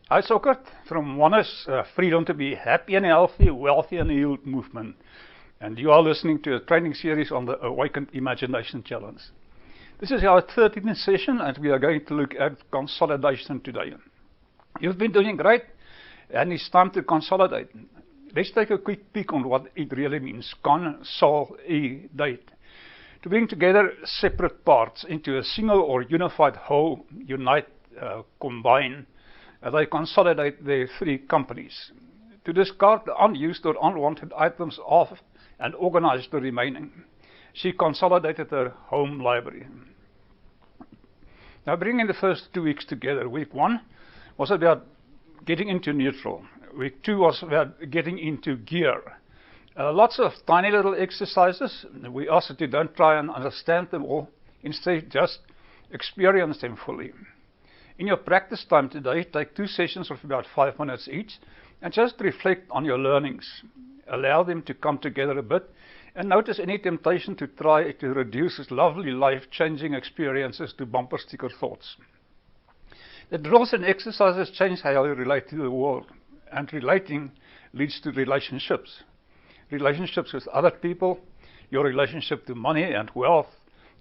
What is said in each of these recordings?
Hi, Sokert from Oneness, Freedom to be Happy and Healthy, Wealthy and Healed movement. And you are listening to a training series on the Awakened Imagination Challenge. This is our 13th session, and we are going to look at consolidation today. You've been doing great, and it's time to consolidate. Let's take a quick peek on what it really means. Consolidate. To bring together separate parts into a single or unified whole, unite, combine. They consolidate their three companies. To discard the unused or unwanted items off and organize the remaining. She consolidated her home library. Now, bringing the first 2 weeks together. Week 1 was about getting into neutral. Week 2 was about getting into gear. Lots of tiny little exercises. We asked that you don't try and understand them all. Instead, just experience them fully. In your practice time today, take 2 sessions of about 5 minutes each and just reflect on your learnings. Allow them to come together a bit and notice any temptation to try to reduce this lovely life-changing experiences to bumper sticker thoughts. The drills and exercises change how you relate to the world, and relating leads to relationships. Relationships with other people, your relationship to money and wealth,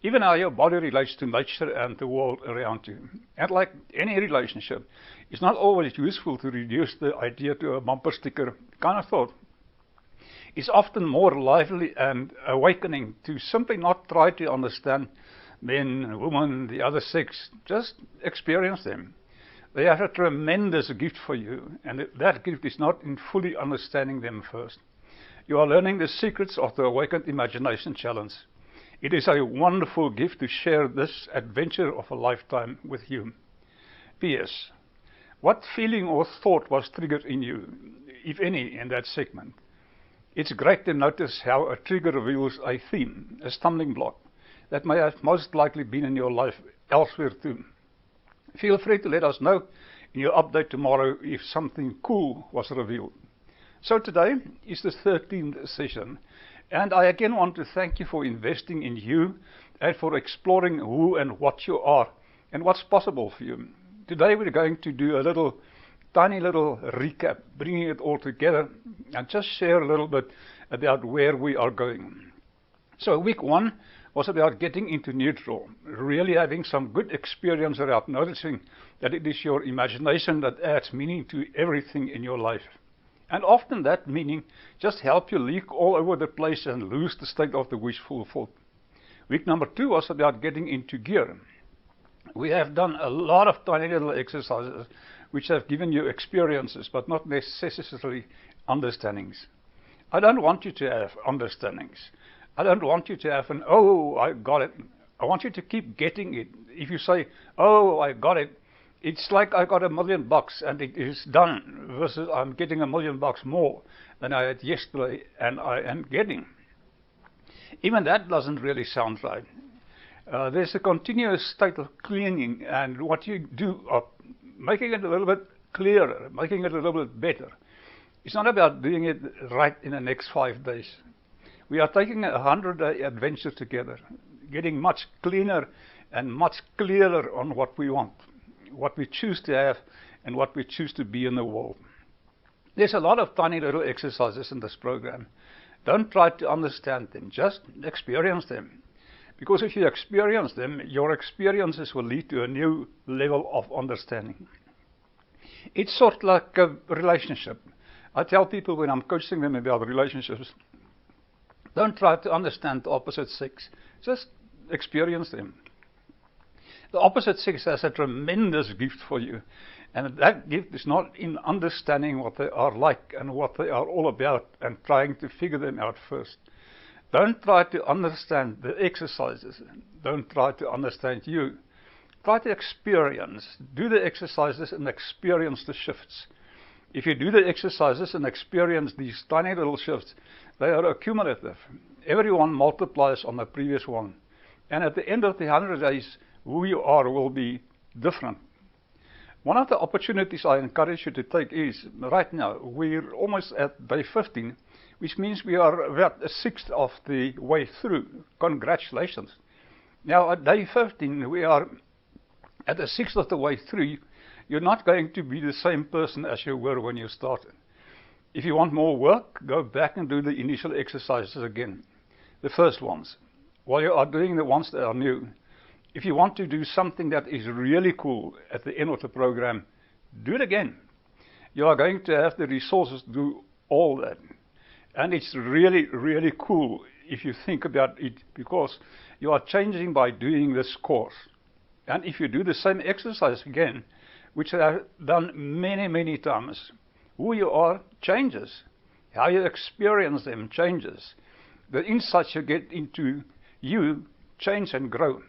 even how your body relates to nature and the world around you. And like any relationship, it's not always useful to reduce the idea to a bumper sticker kind of thought. It's often more lively and awakening to simply not try to understand men, women, the other sex. Just experience them. They have a tremendous gift for you, and that gift is not in fully understanding them first. You are learning the secrets of the Awakened Imagination Challenge. It is a wonderful gift to share this adventure of a lifetime with you. P.S. What feeling or thought was triggered in you, if any, in that segment? It's great to notice how a trigger reveals a theme, a stumbling block, that may have most likely been in your life elsewhere too. Feel free to let us know in your update tomorrow if something cool was revealed. So today is the 13th session. And I again want to thank you for investing in you and for exploring who and what you are and what's possible for you. Today we're going to do a tiny little recap, bringing it all together and just share a little bit about where we are going. So week 1 was about getting into neutral, really having some good experience around noticing that it is your imagination that adds meaning to everything in your life. And often that meaning just help you leak all over the place and lose the state of the wishful thought. Week number 2 was about getting into gear. We have done a lot of tiny little exercises which have given you experiences but not necessarily understandings. I don't want you to have understandings. I don't want you to have an, oh, I got it. I want you to keep getting it. If you say, oh, I got it, it's like I got $1 million and it is done, versus I'm getting $1 million more than I had yesterday and I am getting. Even that doesn't really sound right. There's a continuous state of cleaning, and what you do of making it a little bit clearer, making it a little bit better. It's not about doing it right in the next 5 days. We are taking a 100-day adventure together, getting much cleaner and much clearer on what we want, what we choose to have, and what we choose to be in the world. There's a lot of tiny little exercises in this program. Don't try to understand them, just experience them. Because if you experience them, your experiences will lead to a new level of understanding. It's sort of like a relationship. I tell people when I'm coaching them about relationships, don't try to understand the opposite sex, just experience them. The opposite sex has a tremendous gift for you, and that gift is not in understanding what they are like and what they are all about and trying to figure them out first. Don't try to understand the exercises. Don't try to understand you. Try to experience. Do the exercises and experience the shifts. If you do the exercises and experience these tiny little shifts, they are accumulative. Every one multiplies on the previous one. And at the end of the 100 days, who you are will be different. One of the opportunities I encourage you to take is, right now, we're almost at day 15, which means we are about a sixth of the way through. Congratulations. Now at day 15, we are at a sixth of the way through. you're not going to be the same person as you were when you started. If you want more work, go back and do the initial exercises again, the first ones, while you are doing the ones that are new. If you want to do something that is really cool at the end of the program, do it again. You are going to have the resources to do all that. And it's really, really cool if you think about it, because you are changing by doing this course. And if you do the same exercise again, which I have done many, many times, who you are changes. How you experience them changes. The insights you get into you change and grow.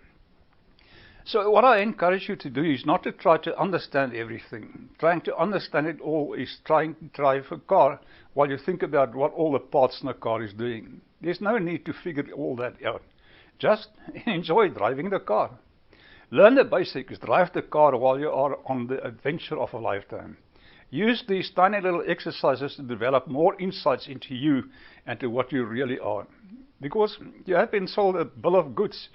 So what I encourage you to do is not to try to understand everything. Trying to understand it all is trying to drive a car while you think about what all the parts in the car is doing. There's no need to figure all that out. Just enjoy driving the car. Learn the basics. Drive the car while you are on the adventure of a lifetime. Use these tiny little exercises to develop more insights into you and to what you really are. Because you have been sold a bill of goods.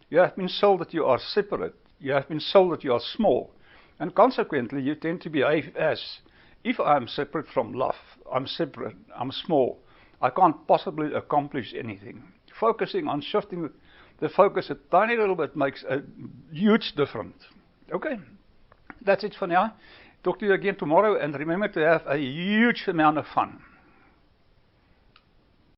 You have been sold that you are separate. You have been sold that you are small. And consequently, you tend to behave as if I'm separate from love. I'm separate. I'm small. I can't possibly accomplish anything. Focusing on shifting the focus a tiny little bit makes a huge difference. Okay, that's it for now. Talk to you again tomorrow, and remember to have a huge amount of fun.